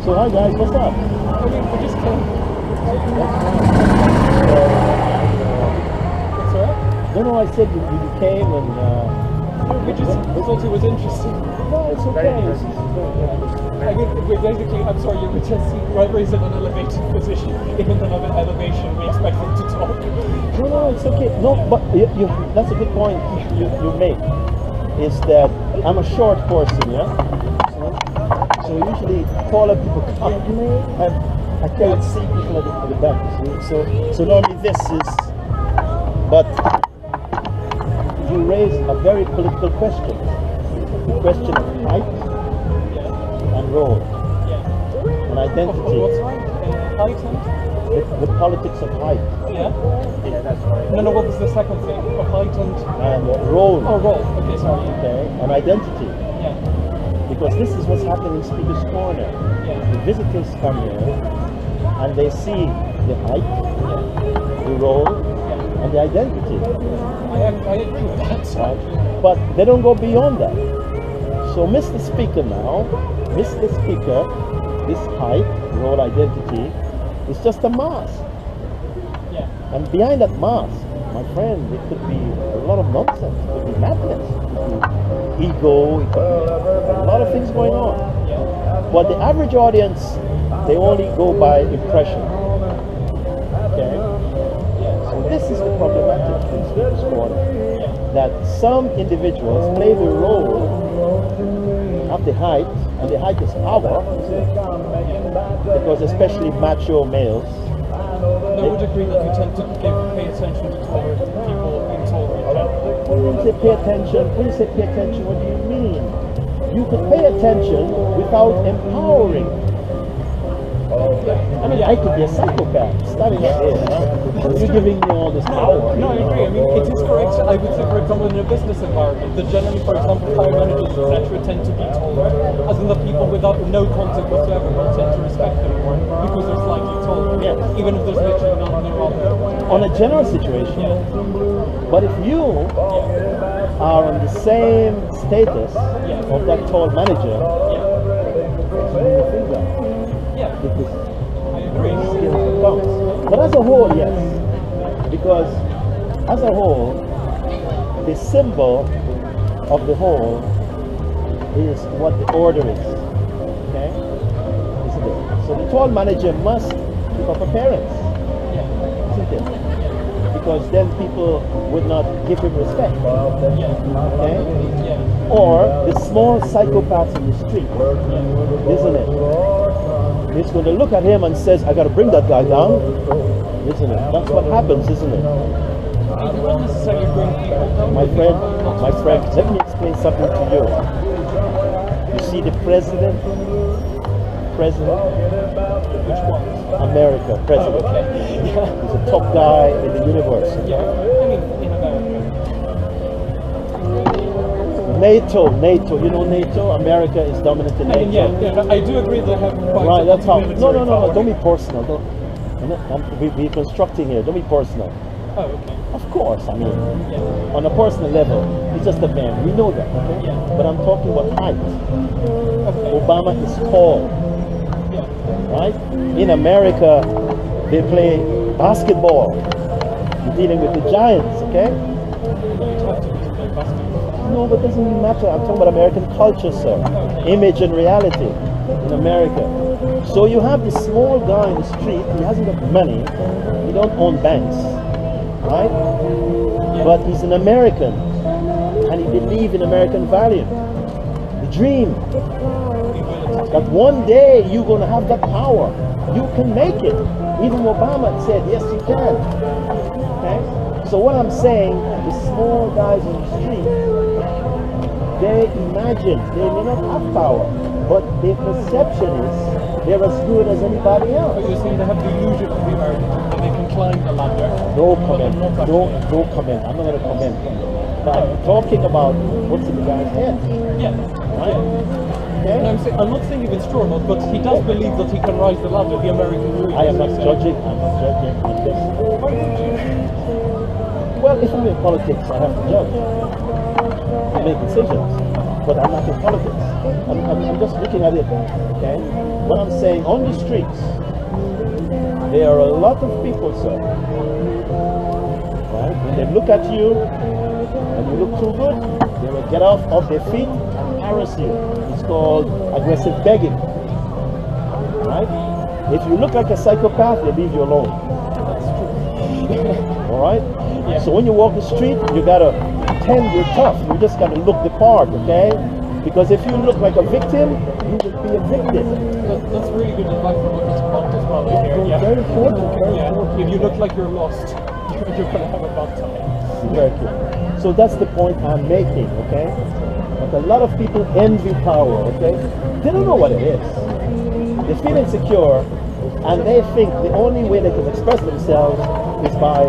So hi guys, what's up? We just came. What's that? No, I said you came and We just thought it was interesting. no, it's okay. I mean, we basically, I'm sorry, we just see whoever is in an elevated position, in another elevation, we expect them to talk. No, it's okay. No, but that's a good point you make. Is that I'm a short person, yeah? So usually taller people come and I can't see people at the back. So normally this is, but you raise a very political question. The question of height and role and identity. What's right? Height and? The politics of height. Yeah? Yeah, that's right. No, what was the second thing? Of height and role. Oh, role. Okay, sorry. Okay, and identity. Yeah. Because this is what's happening in Speaker's Corner. Yeah. The visitors come here and they see the height, the role, and the identity. I agree with that. Right? But they don't go beyond that. So Mr. Speaker now, Mr. Speaker, this height, role, identity, is just a mask. Yeah. And behind that mask, my friend, it could be a lot of nonsense. It could be madness. It could be ego. It could be a lot of things going on. But the average audience, they only go by impression. Okay? So this is the problematic in Speaker's Corner. That some individuals play the role of the height, and the height is power, because especially macho males, I would agree that we tend to pay attention to taller people in taller in general. when you say pay attention, what do you mean? You could pay attention without empowering. I mean, I could be a psychopath standing up there. You're giving me all this power. No, I agree. I mean, it is correct. I would say, for example, in a business environment, that generally, for example, higher managers, etc., tend to be taller, as in the people without no contact whatsoever will tend to respect them more because they're slightly taller. Yeah. Even if there's literally no other. On a general situation. But if you are on the same status of that tall manager, because I agree. skills counts. But as a whole, yes. Because as a whole, the symbol of the whole is what the order is. Okay? Isn't it? So the tall manager must keep up appearance. Isn't it? Because then people would not give him respect. Okay? Or the small psychopath in the street, isn't it? He's going to look at him and says, I got to bring that guy down, isn't it? That's what happens, isn't it? Not necessarily bring people down. My friend, let me explain something to you. You see the president, Which one? America, president. He's a top guy in the universe. Yeah, I mean, in America. NATO, you know NATO? America is dominant in I mean, NATO. yeah, I do agree they have quite Right, that's how. military No, power. don't be personal. We're constructing here. Don't be personal. Oh, okay. Of course, I mean, on a personal level, he's just a man. We know that, okay? Yeah. But I'm talking about height. Okay. Obama is tall, right? In America, they play basketball. You're dealing with the giants, okay? No, but it doesn't matter. I'm talking about American culture, sir. Image and reality in America. So you have this small guy in the street, he hasn't got money, he don't own banks, right? But he's an American, and he believes in American value. The dream that one day you're going to have that power. You can make it. Even Obama said, yes, you can. Okay? So what I'm saying, the small guys in the street, they imagine they may not have power, but their perception is they're as good as anybody else. But you're saying they have the illusion of the American, that they can climb the ladder. No comment. No comment. I'm not going to comment. But I'm talking about what's in the guy's head. Yeah. Right? Okay? And I'm not saying if it's true or not, but he does believe that he can rise the ladder, the American dream. I am not judging. I'm not judging. I'm just. Why would you? Well, if I'm in politics, I have to judge. I make decisions, but I'm not in politics. I'm just looking at it, okay? what I'm saying, on the streets, there are a lot of people, sir. Right? When they look at you and you look too good, they will get off of their feet and harass you. It's called aggressive begging. Right? If you look like a psychopath, they leave you alone. All right? Yeah. So when you walk the street, you gotta pretend you're tough. You just gotta look the part, okay? Because if you look like a victim, you will be a victim. That's really good advice for what you're about probably here. Yeah. Very important. Very important. If you look like you're lost, you're gonna have a bad time. Very cool. So that's the point I'm making, okay? But a lot of people envy power, okay? They don't know what it is. They feel insecure, and they think the only way they can express themselves is by,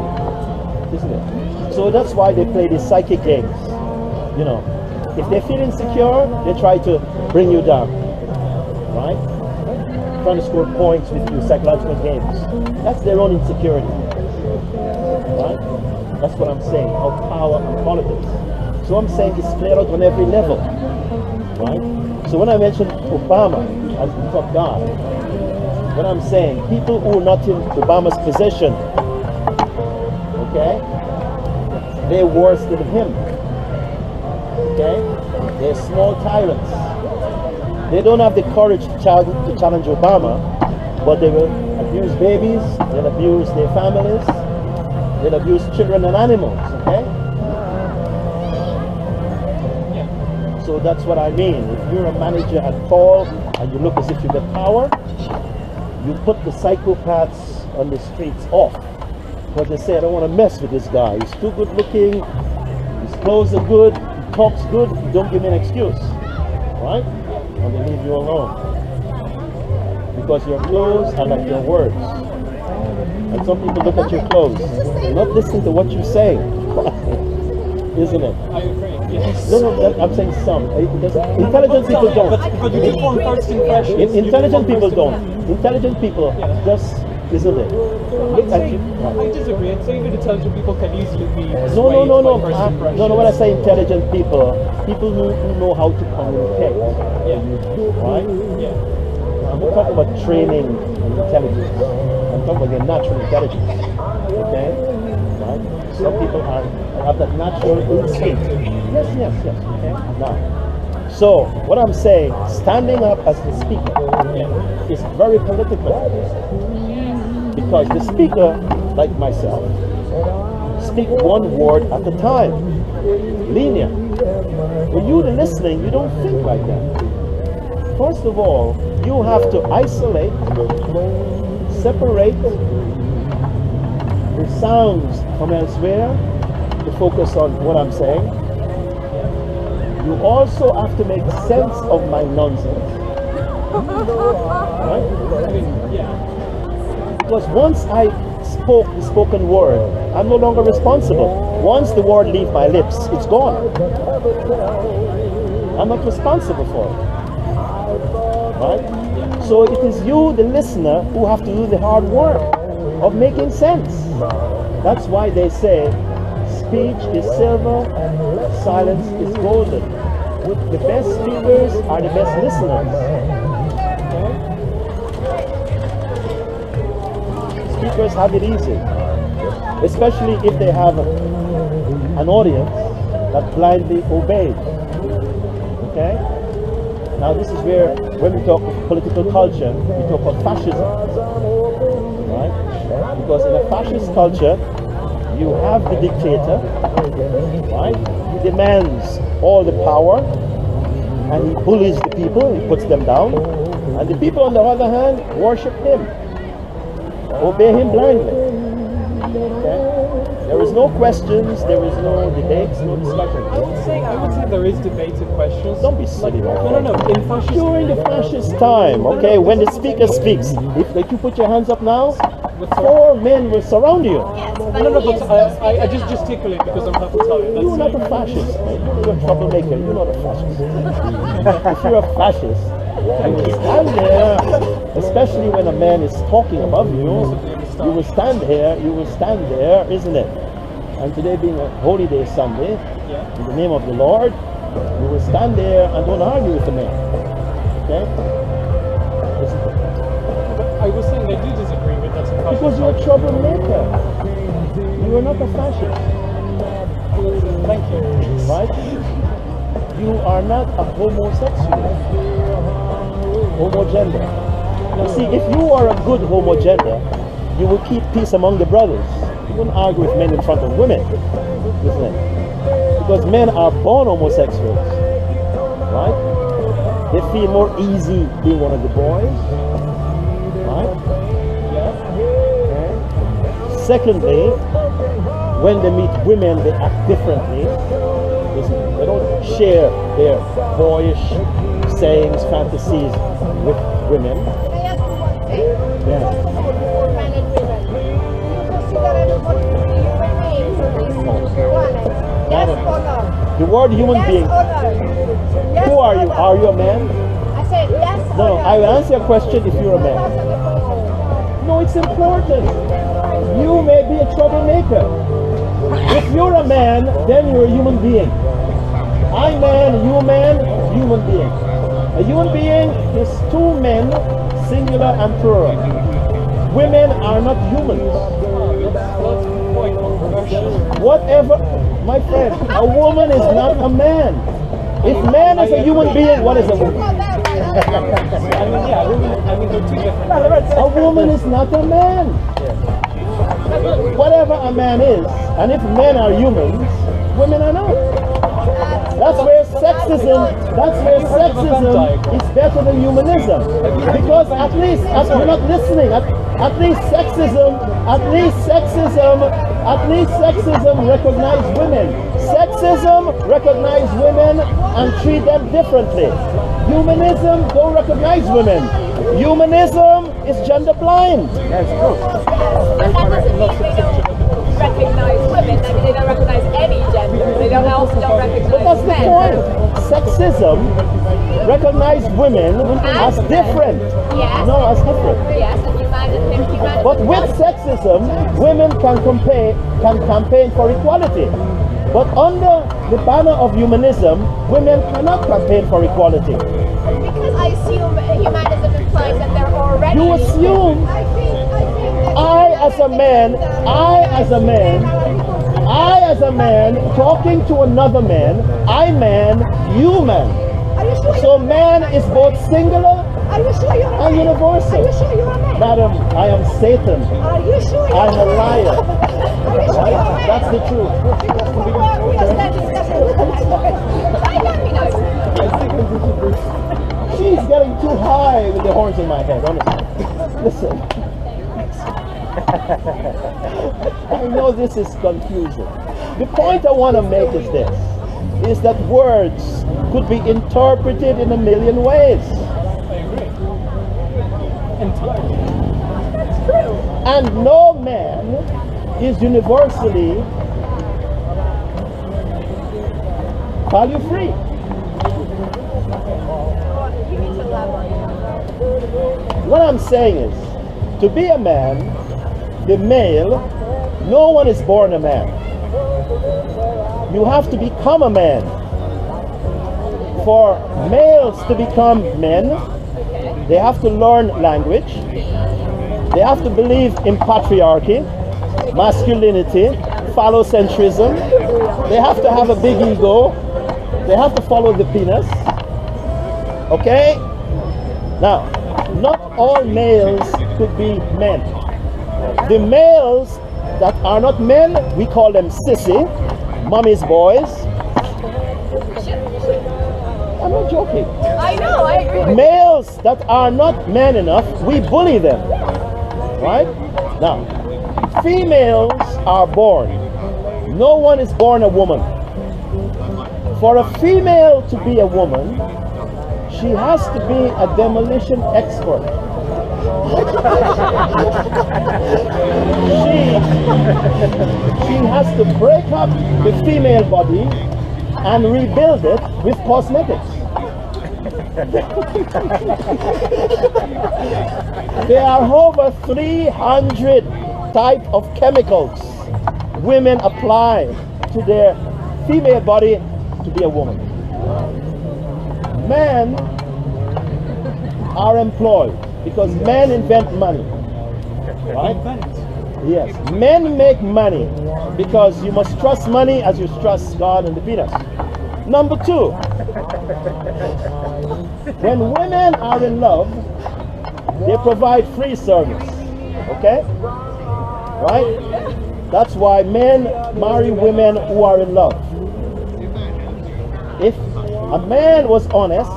isn't it? So that's why they play these psychic games, you know. If they feel insecure, they try to bring you down, right? Trying to score points with you, psychological games. That's their own insecurity, right? That's what I'm saying, of power and politics. So I'm saying it's played out on every level, right? So when I mention Obama as the top guy, what I'm saying, people who are not in Obama's possession, okay, they're worse than him, okay? They're small tyrants. They don't have the courage to challenge Obama, but they will abuse babies, they'll abuse their families, they'll abuse children and animals, okay? So that's what I mean. If you're a manager at all and you look as if you get power, you put the psychopaths on the streets off. Because they say, I don't want to mess with this guy. He's too good looking, his clothes are good, he talks good, don't give me an excuse. Right? And they leave you alone. Because your clothes are like your words. And some people look at your clothes, they're not listening to what you're saying. Isn't it? I agree, yes. No, I'm saying some. Intelligent people don't. But you do form first impressions. Intelligent people don't. Intelligent people just, isn't it? Look at you. I disagree. I'd say even intelligent people can easily be No. by first impressions. No, when I say intelligent people, people who know how to communicate. Yeah. Right? Yeah. I'm not talking about training and intelligence. I'm talking about your natural intelligence. Okay? Right? Some people have that natural instinct. Yes. Okay? Now, so what I'm saying, standing up as the speaker is very political. Because the speaker, like myself, speak one word at a time. Linear. When you're listening, you don't think like that. First of all, you have to isolate, separate the sounds from elsewhere to focus on what I'm saying. You also have to make sense of my nonsense. Right? I mean, yeah. Because once I spoke the spoken word, I'm no longer responsible. Once the word leaves my lips, it's gone. I'm not responsible for it. Right? So it is you, the listener, who have to do the hard work of making sense. That's why they say, speech is silver, silence is golden. The best speakers are the best listeners. Okay? Speakers have it easy, especially if they have an audience that blindly obeys. Okay? Now this is where, when we talk of political culture, we talk of fascism. Right? Because in a fascist culture, you have the dictator, right? He demands all the power, and he bullies the people, he puts them down, and the people on the other hand worship him, obey him blindly. Okay? There is no questions, there is no debates, no discussions. I would say there is debate and questions. Don't be silly, my friend. No. In fascist, During the fascist time, okay, when the speaker speaks, if you put your hands up now, 4 men will surround you. No, but I just gesticulate because I'm half Italian. You're not a fascist. You're a troublemaker. You're not a fascist. If you're a fascist, you will stand there, especially when a man is talking above you, you will stand there, isn't it? And today being a holy day Sunday, in the name of the Lord, you will stand there and don't argue with the man. Okay? Listen to Because you're a troublemaker. You are not a fascist. Thank you. Right? You are not a homosexual. Homogender. You see, if you are a good homogender, you will keep peace among the brothers. You wouldn't argue with men in front of women. Isn't it? Because men are born homosexuals. Right? They feel more easy being one of the boys. Right? Secondly, when they meet women, they act differently. They don't share their boyish sayings, fantasies with women. I ask you one thing. Yeah. Men and women. Do you consider everybody to be human beings on this planet? Yes or no? The word human Yes being. or no? Yes Who or are you? no? Are you a man? I said yes or No, no. I will answer your question if you're a man. Answer the question. No, it's important. You may be a troublemaker. If you're a man, then you're a human being. I man, you man, human being. A human being is two men, singular and plural. Women are not humans. That's quite controversial. Whatever, my friend, a woman is not a man. If man is a human being, what is a woman? I mean, they're two different. A woman is not a man. Whatever a man is, and if men are humans, women are not. That's where sexism is better than humanism. Because at least you're not listening. At least sexism recognize women. Sexism recognize women and treat them differently. Humanism don't recognize women. Humanism is gender blind. But that doesn't mean they don't recognize women. I mean, they don't recognize any gender. They don't also don't recognize But that's the men. point. Sexism recognize women as different. Yes. No, as different. Yes, and humanity. But with sexism, women can campaign for equality. But under the banner of humanism, women cannot campaign for equality. Because I assume humanism implies that they're already. You assume I as a man talking to another man, I man, you man. Are you sure So man is both singular Are you sure you're a and man? universal. Are you sure you're a man? Madam, I am Satan. Are you sure you're I'm a liar. Are you sure you're a man? That's the truth. Because we are standing discussing. I let me know. She's getting too high with the horns in my head, honestly. Listen. I know this is confusing. The point I want to make is this, is that words could be interpreted in a million ways. I agree. Entirely. That's true. And no man is universally value free. You need to elaborate. What I'm saying is, to be a man, the male, no one is born a man. You have to become a man. For males to become men, they have to learn language. They have to believe in patriarchy, masculinity, phallocentrism. They have to have a big ego. They have to follow the penis. Okay? Now, not all males could be men. The males that are not men, we call them sissy, mommy's boys. I'm not joking. I know, I agree with Males that are not man enough, we bully them. Right? Now, females are born. No one is born a woman. For a female to be a woman, she has to be a demolition expert. She has to break up the female body and rebuild it with cosmetics. There are over 300 types of chemicals women apply to their female body to be a woman. Men are employed because men invent money. Right? Invent. Yes. Men make money because you must trust money as you trust God and the penis. Number two, when women are in love, they provide free service. Okay? Right? That's why men marry women who are in love. If a man was honest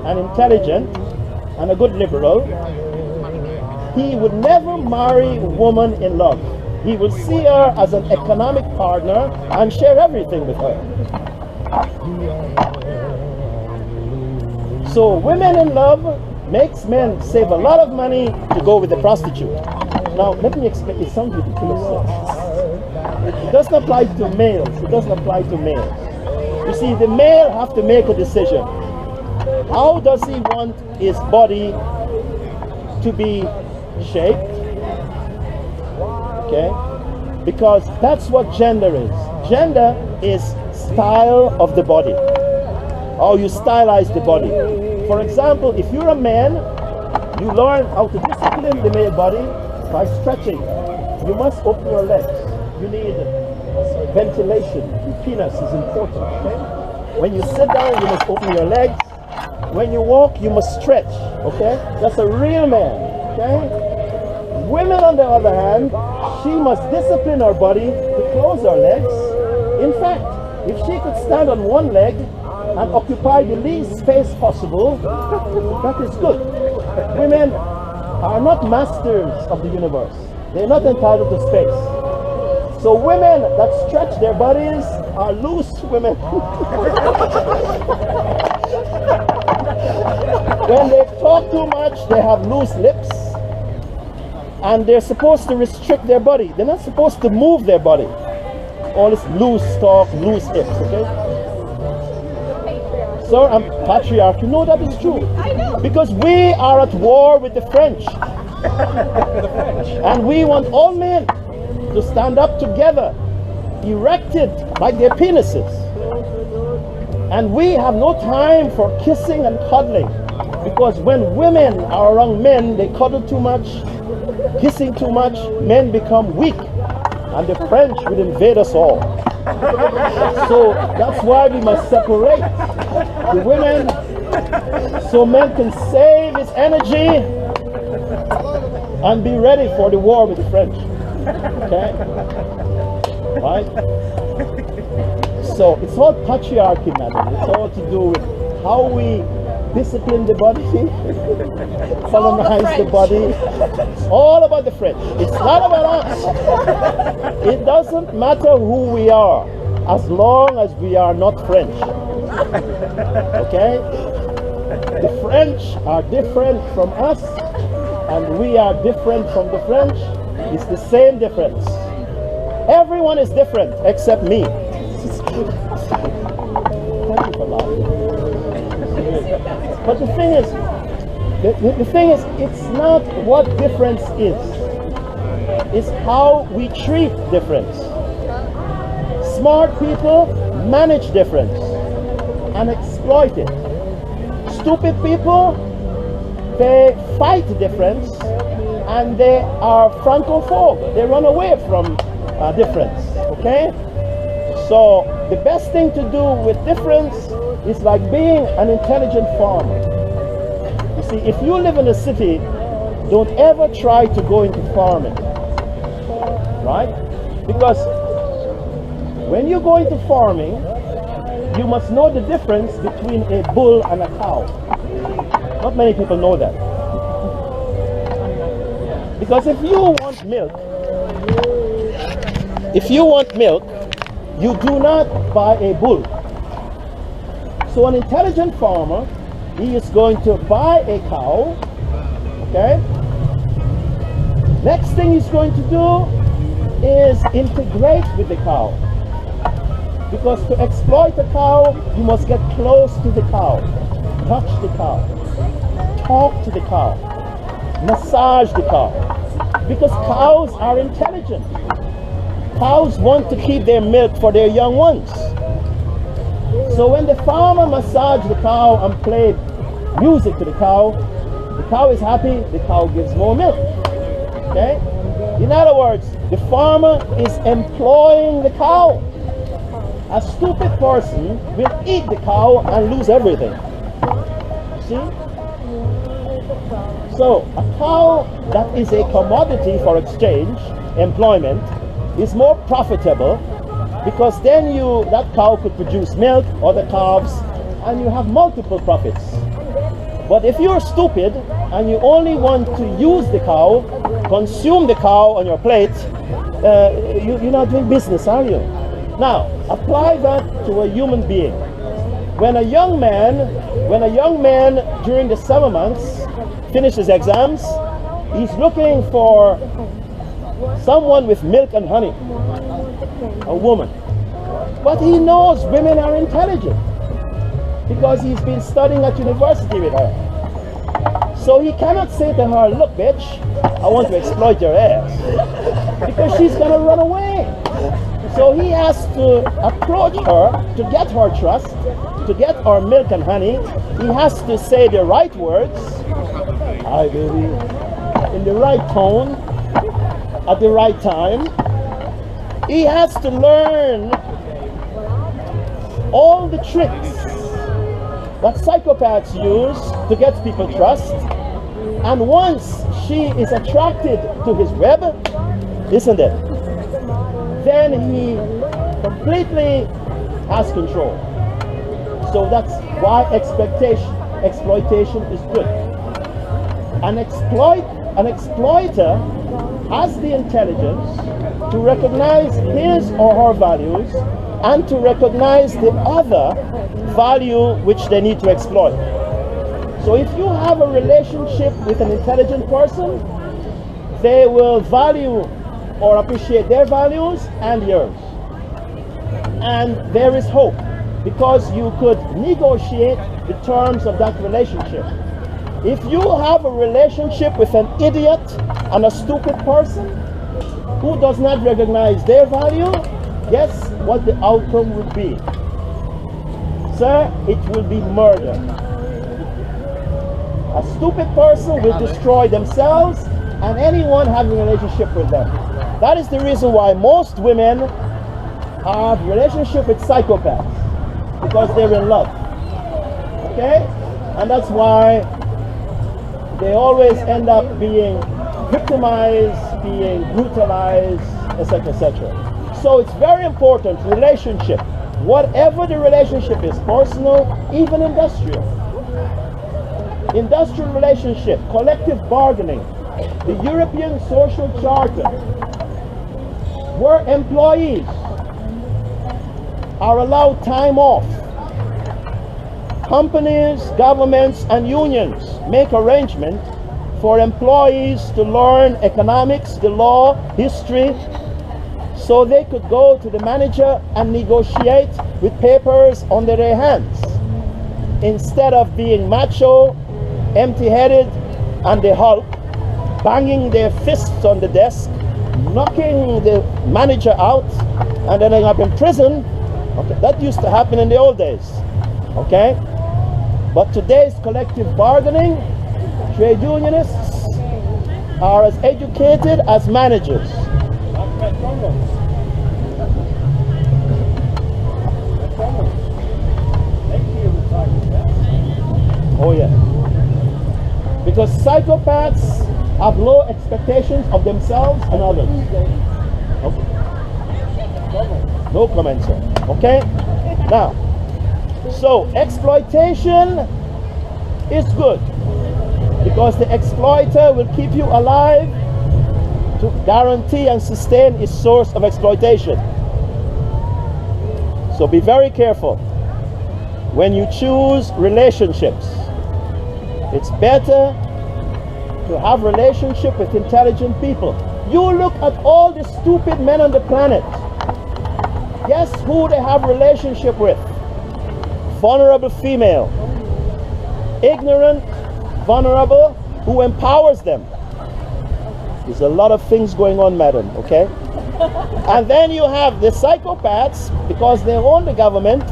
and intelligent and a good liberal, he would never marry a woman in love. He will see her as an economic partner and share everything with her. So women in love makes men save a lot of money to go with the prostitute. Now let me explain. It sounds ridiculous. It doesn't apply to males. It doesn't apply to males. You see, the male have to make a decision. How does he want his body to be shaped? Okay? Because that's what gender is. Gender is style of the body. How you stylize the body. For example, if you're a man, you learn how to discipline the male body by stretching. You must open your legs. You need ventilation. The penis is important. Okay? When you sit down, you must open your legs. When you walk, you must stretch. Okay? That's a real man. Okay? Women, on the other hand, she must discipline her body to close her legs. In fact, if she could stand on one leg and occupy the least space possible, that is good. Women are not masters of the universe. They're not entitled to space. So women that stretch their bodies are loose women. When they talk too much, they have loose lips. And they're supposed to restrict their body. They're not supposed to move their body. All this loose talk, loose hips, okay? Sir, I'm patriarchy. No, that is true. I know. Because we are at war with the French. And we want all men to stand up together, erected like their penises. And we have no time for kissing and cuddling. Because when women are around men, they cuddle too much, kissing too much, men become weak. And the French will invade us all. So that's why we must separate the women so men can save his energy and be ready for the war with the French. Okay? Right? So it's all patriarchy, madam. It's all to do with how we discipline the body, colonize the body. It's all about the French. It's not about us. It doesn't matter who we are as long as we are not French. Okay? The French are different from us and we are different from the French. It's the same difference. Everyone is different except me. Thank you for laughing. But the thing is, it's not what difference is. It's how we treat difference. Smart people manage difference and exploit it. Stupid people, they fight difference and they are francophobe. They run away from difference. Okay? So the best thing to do with difference is like being an intelligent farmer. You see, if you live in a city, don't ever try to go into farming. Right? Because when you go into farming, you must know the difference between a bull and a cow. Not many people know that. Because if you want milk, you do not buy a bull. So an intelligent farmer, he is going to buy a cow, okay? Next thing he's going to do is integrate with the cow. Because to exploit a cow, you must get close to the cow, touch the cow, talk to the cow, massage the cow. Because cows are intelligent. Cows want to keep their milk for their young ones. So when the farmer massages the cow and plays music to the cow is happy, the cow gives more milk. Okay? In other words, the farmer is employing the cow. A stupid person will eat the cow and lose everything. See? So, a cow that is a commodity for exchange, employment, is more profitable because then that cow could produce milk or the calves and you have multiple profits. But if you're stupid and you only want to use the cow, consume the cow on your plate, you're not doing business, are you? Now, apply that to a human being. When a young man during the summer months finishes exams, he's looking for someone with milk and honey, a woman. But he knows women are intelligent because he's been studying at university with her. So he cannot say to her, look bitch, I want to exploit your ass, because she's gonna run away. So he has to approach her to get her trust, to get her milk and honey. He has to say the right words, hi baby, in the right tone, at the right time. He has to learn all the tricks that psychopaths use to get people trust. And once she is attracted to his web, isn't it? Then he completely has control. So that's why exploitation is good. An exploiter has the intelligence to recognize his or her values and to recognize the other value which they need to exploit. So if you have a relationship with an intelligent person, they will value or appreciate their values and yours. And there is hope because you could negotiate the terms of that relationship. If you have a relationship with an idiot and a stupid person who does not recognize their value, guess what the outcome would be? Sir, it will be murder. A stupid person will destroy themselves and anyone having a relationship with them. That is the reason why most women have relationship with psychopaths, because they're in love. Okay? And that's why they always end up being victimized, being brutalized, etc., etc. So it's very important, relationship. Whatever the relationship is, personal, even industrial. Industrial relationship, collective bargaining, the European Social Charter, where employees are allowed time off. Companies, governments, and unions make arrangements for employees to learn economics, the law, history, so they could go to the manager and negotiate with papers under their hands, instead of being macho, empty-headed, and the Hulk, banging their fists on the desk, knocking the manager out, and ending up in prison. Okay, that used to happen in the old days. Okay? But today's collective bargaining, trade unionists are as educated as managers. Oh yeah. Because psychopaths have low expectations of themselves and others. Okay. No comments, sir. Okay? Now, so exploitation is good because the exploiter will keep you alive to guarantee and sustain its source of exploitation. So be very careful when you choose relationships. It's better to have relationship with intelligent people. You look at all the stupid men on the planet. Guess who they have relationship with? Vulnerable female. Ignorant, vulnerable, who empowers them. There's a lot of things going on, madam, okay? And then you have the psychopaths, because they own the government,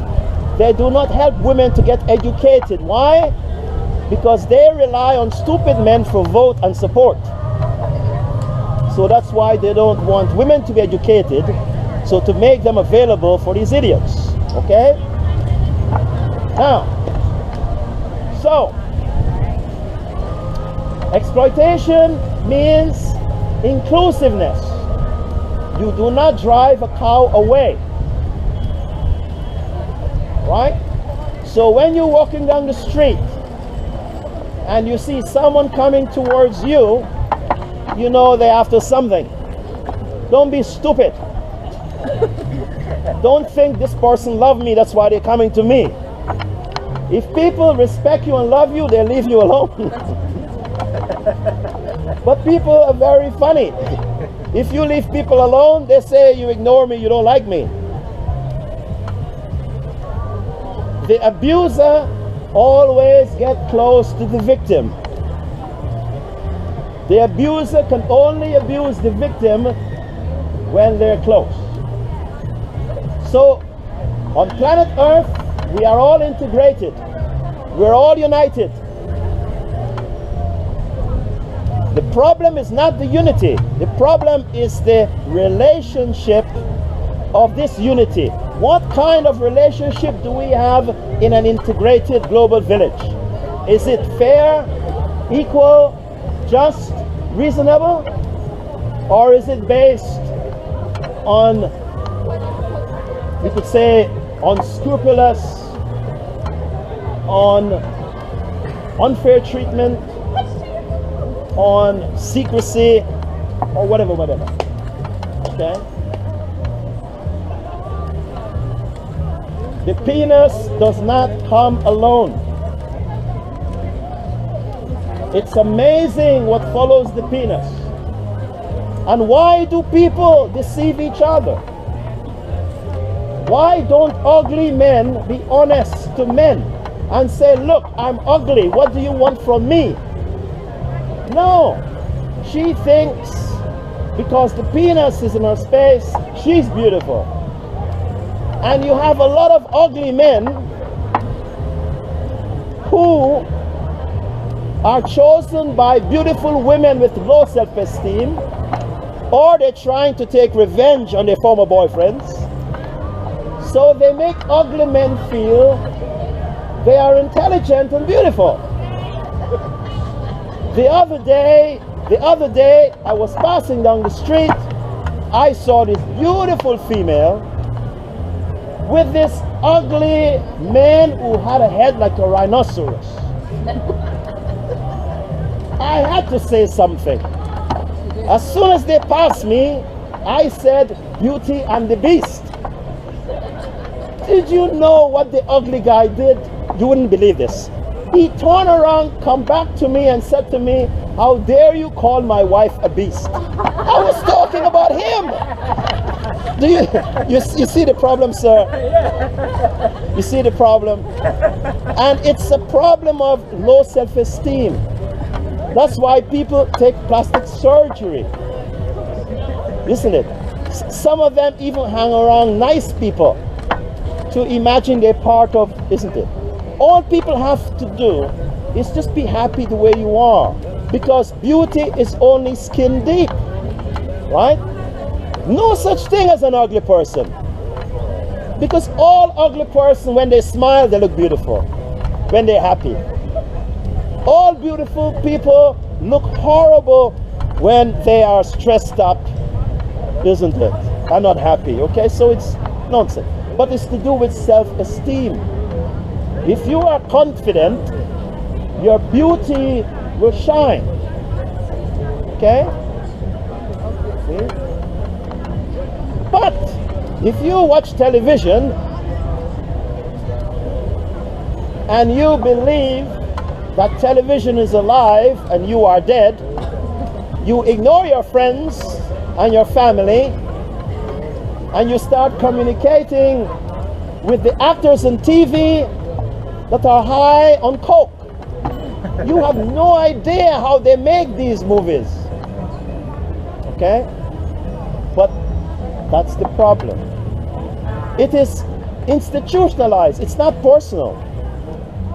they do not help women to get educated. Why? Because they rely on stupid men for vote and support. So that's why they don't want women to be educated, so to make them available for these idiots. Okay? Now, so exploitation means inclusiveness. You do not drive a cow away. Right? So when you're walking down the street and you see someone coming towards you, you know they're after something. Don't be stupid. Don't think this person loves me, that's why they're coming to me. If people respect you and love you, they'll leave you alone. But people are very funny. If you leave people alone, they say you ignore me, you don't like me. The abuser always gets close to the victim. The abuser can only abuse the victim when they're close. So, on planet Earth, we are all integrated. We're all united. The problem is not the unity. The problem is the relationship of this unity. What kind of relationship do we have in an integrated global village? Is it fair, equal, just, reasonable? Or is it based on, we could say, unscrupulous, on unfair treatment, on secrecy, or whatever. Okay? The penis does not come alone. It's amazing what follows the penis. And why do people deceive each other? Why don't ugly men be honest to men and say, look, I'm ugly, what do you want from me? No, she thinks because the penis is in her space, she's beautiful. And you have a lot of ugly men who are chosen by beautiful women with low self-esteem, or they're trying to take revenge on their former boyfriends. So they make ugly men feel they are intelligent and beautiful. The other day, I was passing down the street. I saw this beautiful female with this ugly man who had a head like a rhinoceros. I had to say something. As soon as they passed me, I said, Beauty and the Beast. Did you know what the ugly guy did? You wouldn't believe this. He turned around, come back to me and said to me, how dare you call my wife a beast? I was talking about him. Do you see the problem, sir? You see the problem? And it's a problem of low self-esteem. That's why people take plastic surgery. Isn't it? Some of them even hang around nice people to imagine they're part of, isn't it? All people have to do is just be happy the way you are, because beauty is only skin deep, right? No such thing as an ugly person, because all ugly person, when they smile, they look beautiful when they're happy. All beautiful people look horrible when they are stressed up, isn't it? I'm not happy, okay? So it's nonsense. But it's to do with self-esteem. If you are confident, your beauty will shine. Okay? See? But if you watch television and you believe that television is alive and you are dead, you ignore your friends and your family, and you start communicating with the actors on TV that are high on coke. You have no idea how they make these movies. Okay? But that's the problem. It is institutionalized. It's not personal.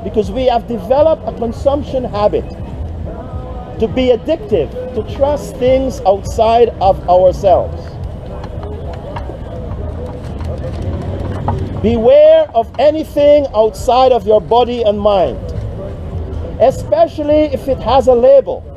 Because we have developed a consumption habit. to be addictive, to trust things outside of ourselves. Beware of anything outside of your body and mind, especially if it has a label.